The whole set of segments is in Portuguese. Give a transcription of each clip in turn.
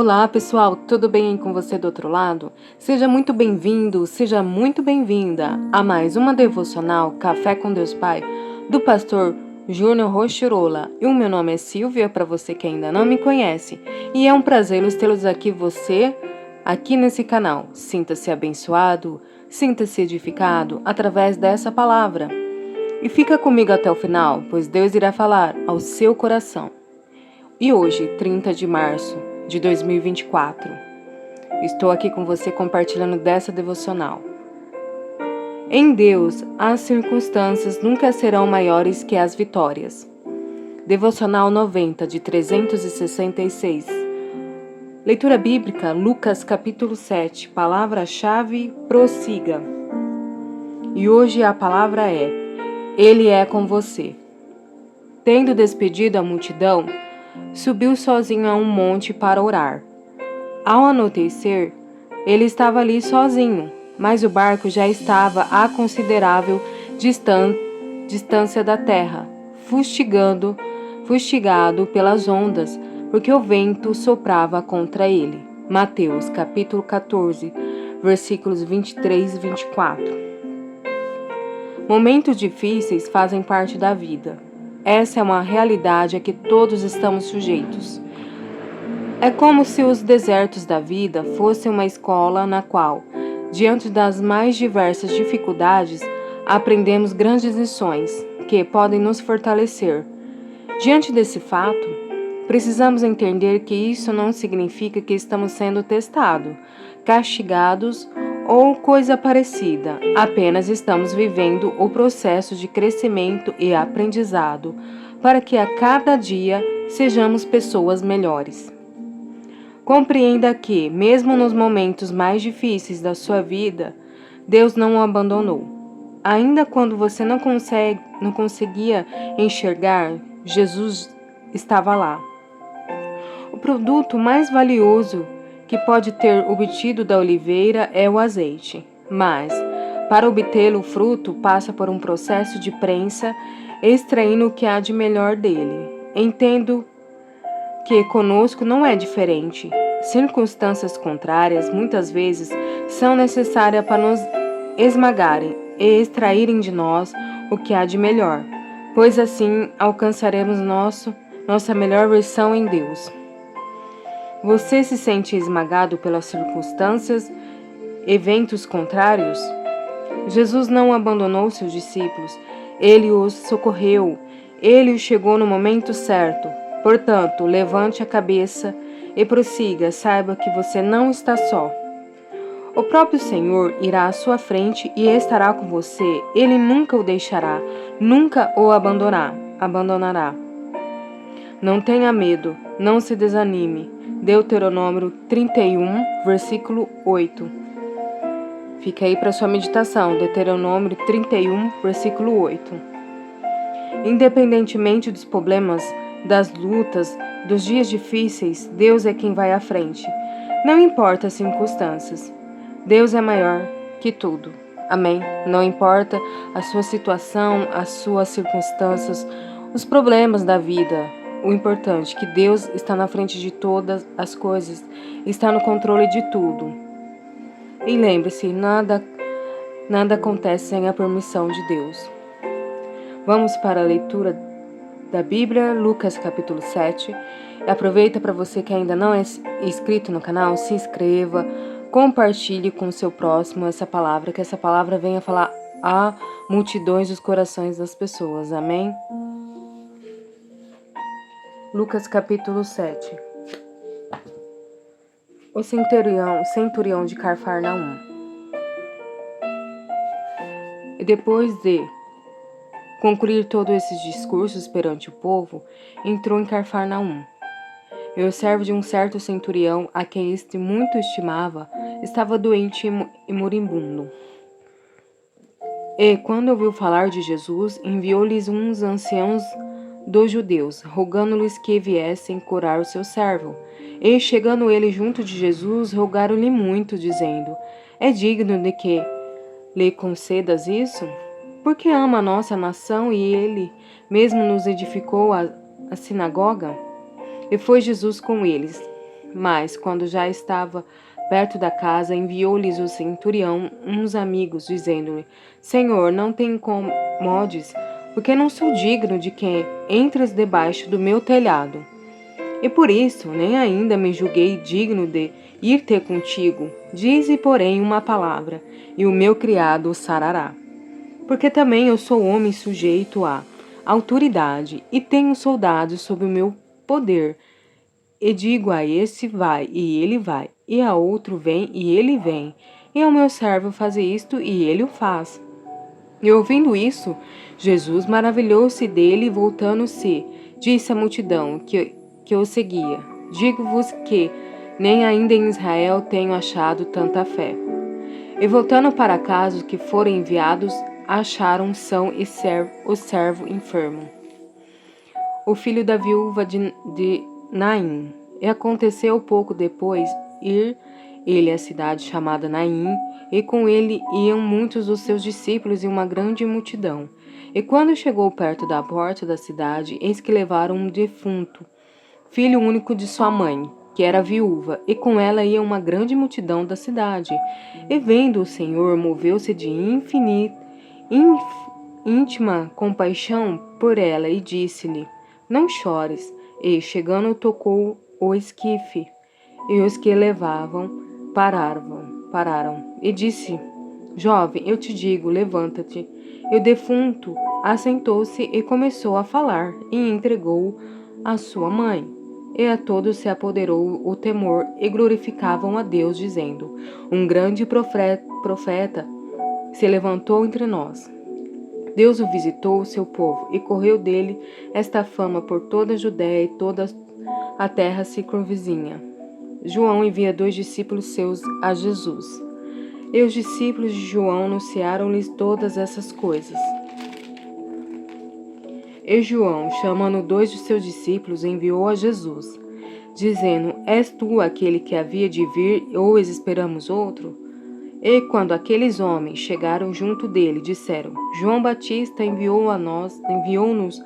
Olá pessoal, tudo bem com você do outro lado? Seja muito bem-vindo, seja muito bem-vinda a mais uma devocional Café com Deus Pai, do pastor Júnior Rochirola. E o meu nome é Silvia, para você que ainda não me conhece, e é um prazer tê-los aqui nesse canal. Sinta-se abençoado, sinta-se edificado através dessa palavra. E fica comigo até o final, pois Deus irá falar ao seu coração. E hoje, 30 de março de 2024, estou aqui com você compartilhando dessa devocional. Em Deus, as circunstâncias nunca serão maiores que as vitórias. Devocional 90 de 366. Leitura bíblica, Lucas capítulo 7, palavra-chave, prossiga. E hoje a palavra é: Ele é com você. Tendo despedido a multidão, subiu sozinho a um monte para orar. Ao anoitecer, ele estava ali sozinho, mas o barco já estava a considerável distância da terra, fustigado pelas ondas, porque o vento soprava contra ele. Mateus capítulo 14, versículos 23 e 24. Momentos difíceis fazem parte da vida. Essa é uma realidade a que todos estamos sujeitos. É como se os desertos da vida fossem uma escola na qual, diante das mais diversas dificuldades, aprendemos grandes lições que podem nos fortalecer. Diante desse fato, precisamos entender que isso não significa que estamos sendo testados, castigados ou coisa parecida. Apenas estamos vivendo o processo de crescimento e aprendizado para que a cada dia sejamos pessoas melhores. Compreenda que, mesmo nos momentos mais difíceis da sua vida, Deus não o abandonou. Ainda quando você não conseguia enxergar, Jesus estava lá. O produto mais valioso que pode ter obtido da oliveira é o azeite, mas, para obtê-lo, o fruto passa por um processo de prensa, extraindo o que há de melhor dele. Entendo que conosco não é diferente. Circunstâncias contrárias, muitas vezes, são necessárias para nos esmagarem e extraírem de nós o que há de melhor, pois assim alcançaremos nossa melhor versão em Deus. Você se sente esmagado pelas circunstâncias, eventos contrários? Jesus não abandonou seus discípulos, ele os socorreu, ele os chegou no momento certo. Portanto, levante a cabeça e prossiga, saiba que você não está só. O próprio Senhor irá à sua frente e estará com você, ele nunca o deixará, nunca o abandonará. Não tenha medo, não se desanime. Deuteronômio 31, versículo 8. Fica aí para sua meditação, Deuteronômio 31, versículo 8. Independentemente dos problemas, das lutas, dos dias difíceis, Deus é quem vai à frente. Não importa as circunstâncias. Deus é maior que tudo. Amém? Não importa a sua situação, as suas circunstâncias, os problemas da vida. O importante é que Deus está na frente de todas as coisas, está no controle de tudo. E lembre-se, nada acontece sem a permissão de Deus. Vamos para a leitura da Bíblia, Lucas capítulo 7. Aproveita para você que ainda não é inscrito no canal, se inscreva, compartilhe com o seu próximo essa palavra, que essa palavra venha falar a multidões dos corações das pessoas. Amém? Lucas capítulo 7. O centurião de Cafarnaum. E depois de concluir todos esses discursos perante o povo, entrou em Cafarnaum. E o servo de um certo centurião, a quem este muito estimava, estava doente e moribundo. E, quando ouviu falar de Jesus, enviou-lhes uns anciãos dos judeus, rogando-lhes que viessem curar o seu servo. E, chegando ele junto de Jesus, rogaram-lhe muito, dizendo: É digno de que lhe concedas isso? Porque ama a nossa nação e ele mesmo nos edificou a sinagoga? E foi Jesus com eles. Mas, quando já estava perto da casa, enviou-lhes o centurião uns amigos, dizendo-lhe: Senhor, não te incomodes, porque não sou digno de que entres debaixo do meu telhado. E por isso, nem ainda me julguei digno de ir ter contigo. Dize, porém, uma palavra, e o meu criado o sarará. Porque também eu sou homem sujeito à autoridade, e tenho soldados sob o meu poder. E digo a esse, vai, e ele vai, e a outro, vem, e ele vem, e ao meu servo fazer isto, e ele o faz. E ouvindo isso, Jesus maravilhou-se dele e voltando-se, disse à multidão que o seguia: Digo-vos que nem ainda em Israel tenho achado tanta fé. E voltando para casa, os que foram enviados acharam são e o servo enfermo. O filho da viúva de Naim. E aconteceu pouco depois ir ele à cidade chamada Naim, e com ele iam muitos dos seus discípulos e uma grande multidão. E quando chegou perto da porta da cidade, eis que levaram um defunto, filho único de sua mãe, que era viúva, e com ela ia uma grande multidão da cidade. E vendo o Senhor, moveu-se de íntima compaixão por ela e disse-lhe: Não chores. E, chegando, tocou o esquife, e os que levavam pararam. E disse: Jovem, eu te digo, levanta-te. E o defunto assentou-se e começou a falar, e entregou-o à sua mãe. E a todos se apoderou o temor, e glorificavam a Deus, dizendo: Um grande profeta se levantou entre nós. Deus o visitou, o seu povo, e correu dele esta fama por toda a Judéia e toda a terra circunvizinha. João envia 2 discípulos seus a Jesus. E os discípulos de João anunciaram-lhes todas essas coisas. E João, chamando 2 de seus discípulos, enviou a Jesus, dizendo: És tu aquele que havia de vir, ou esperamos outro? E quando aqueles homens chegaram junto dele, disseram: João Batista enviou-nos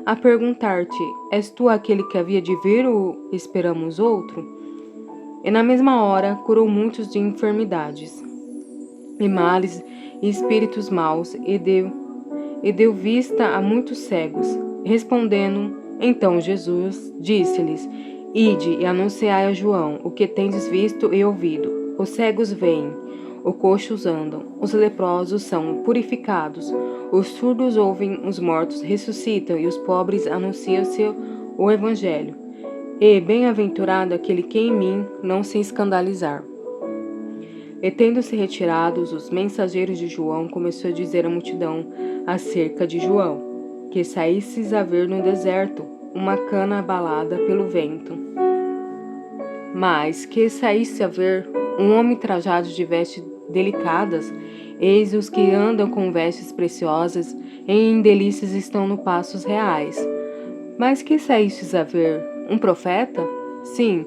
a perguntar-te: És tu aquele que havia de vir ou esperamos outro? E na mesma hora curou muitos de enfermidades, e males, e espíritos maus, e deu vista a muitos cegos. Respondendo, então Jesus disse-lhes: Ide e anunciai a João o que tendes visto e ouvido. Os cegos veem, os coxos andam, os leprosos são purificados, os surdos ouvem, os mortos ressuscitam, e os pobres anunciam-se o Evangelho. E bem-aventurado aquele que em mim não se escandalizar. E tendo-se retirados, os mensageiros de João começou a dizer à multidão acerca de João, que saísses a ver no deserto uma cana abalada pelo vento. Mas que saísse a ver um homem trajado de vestes delicadas, eis os que andam com vestes preciosas, e em delícias estão no passos reais. Mas que saístes a ver um profeta? Sim,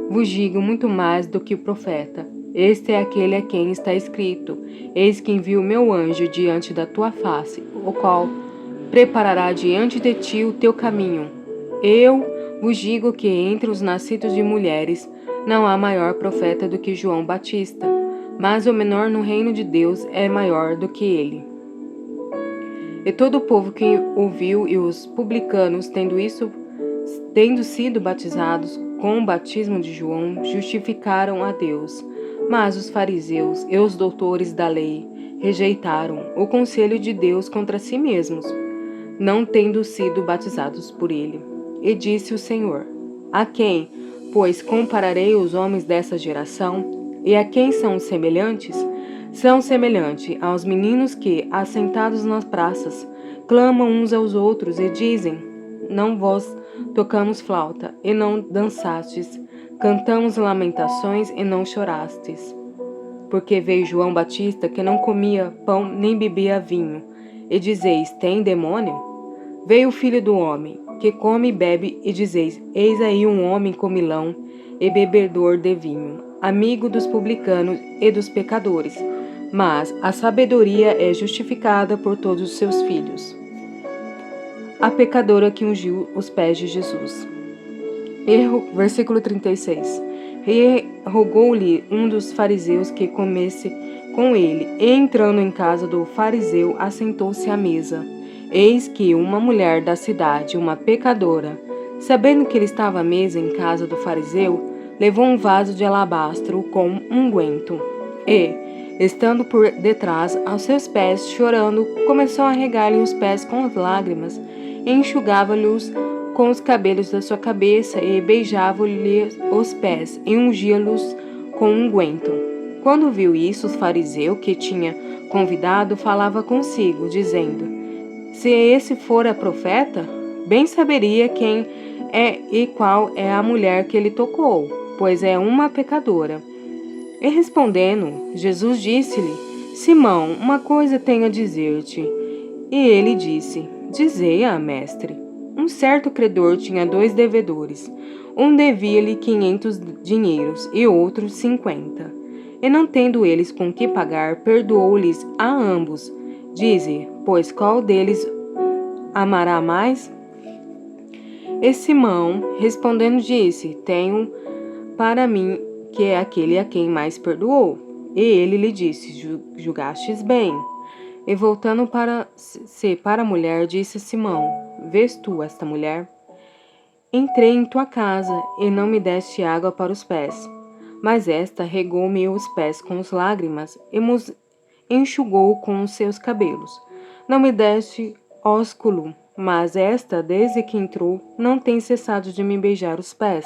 vos digo muito mais do que o profeta. Este é aquele a quem está escrito: Eis que envio o meu anjo diante da tua face, o qual preparará diante de ti o teu caminho. Eu vos digo que entre os nascidos de mulheres não há maior profeta do que João Batista, mas o menor no reino de Deus é maior do que ele. E todo o povo que ouviu e os publicanos, tendo sido batizados com o batismo de João, justificaram a Deus. Mas os fariseus e os doutores da lei rejeitaram o conselho de Deus contra si mesmos, não tendo sido batizados por ele. E disse o Senhor: A quem, pois, compararei os homens dessa geração? E a quem são semelhantes? São semelhantes aos meninos que, assentados nas praças, clamam uns aos outros e dizem: Não vós tocamos flauta e não dançastes, cantamos lamentações e não chorastes. Porque veio João Batista, que não comia pão nem bebia vinho, e dizeis: Tem demônio? Veio o Filho do Homem, que come e bebe, e dizeis: Eis aí um homem comilão e bebedor de vinho, amigo dos publicanos e dos pecadores. Mas a sabedoria é justificada por todos os seus filhos. A pecadora que ungiu os pés de Jesus. Versículo 36. E rogou-lhe um dos fariseus que comesse com ele. E entrando em casa do fariseu, assentou-se à mesa. Eis que uma mulher da cidade, uma pecadora, sabendo que ele estava à mesa em casa do fariseu, levou um vaso de alabastro com unguento e, estando por detrás aos seus pés, chorando, começou a regar-lhe os pés com as lágrimas, e enxugava-lhes com os cabelos da sua cabeça, e beijava-lhe os pés, e ungia-los com unguento. Quando viu isso, o fariseu que tinha convidado falava consigo, dizendo: Se esse fora profeta, bem saberia quem é e qual é a mulher que ele tocou, pois é uma pecadora. E respondendo, Jesus disse-lhe: Simão, uma coisa tenho a dizer-te. E ele disse: Dizei-a, mestre. Um certo credor tinha 2 devedores. Um devia-lhe 500 dinheiros e outro 50. E não tendo eles com que pagar, perdoou-lhes a ambos. Dize, pois qual deles amará mais? E Simão, respondendo, disse: Tenho para mim que é aquele a quem mais perdoou. E ele lhe disse: Julgastes bem. E voltando para a mulher, disse Simão: Vês tu esta mulher? Entrei em tua casa e não me deste água para os pés, mas esta regou-me os pés com as lágrimas e me enxugou com os seus cabelos. Não me deste ósculo, mas esta, desde que entrou, não tem cessado de me beijar os pés.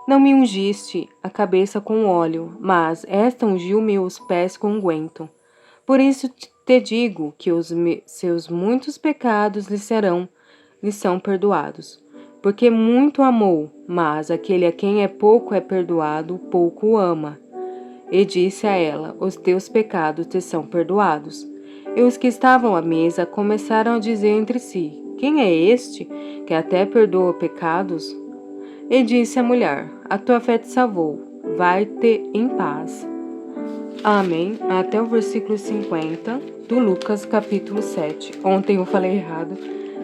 Não me ungiste a cabeça com óleo, mas esta ungiu-me os pés com unguento. Por isso te digo que os seus muitos pecados lhe são perdoados, porque muito amou, mas aquele a quem é perdoado, pouco ama. E disse a ela: Os teus pecados te são perdoados. E os que estavam à mesa começaram a dizer entre si: Quem é este que até perdoa pecados? E disse a mulher: A tua fé te salvou, vai-te em paz. Amém. Até o versículo 50 do Lucas capítulo 7. Ontem eu falei errado.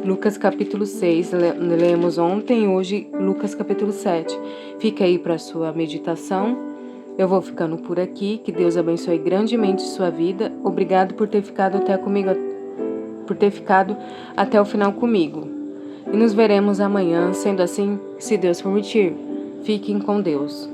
Lucas capítulo 6, lemos ontem, hoje Lucas capítulo 7. Fica aí para sua meditação. Eu vou ficando por aqui. Que Deus abençoe grandemente sua vida. Obrigado por ter ficado até o final comigo. E nos veremos amanhã, sendo assim, se Deus permitir. Fiquem com Deus.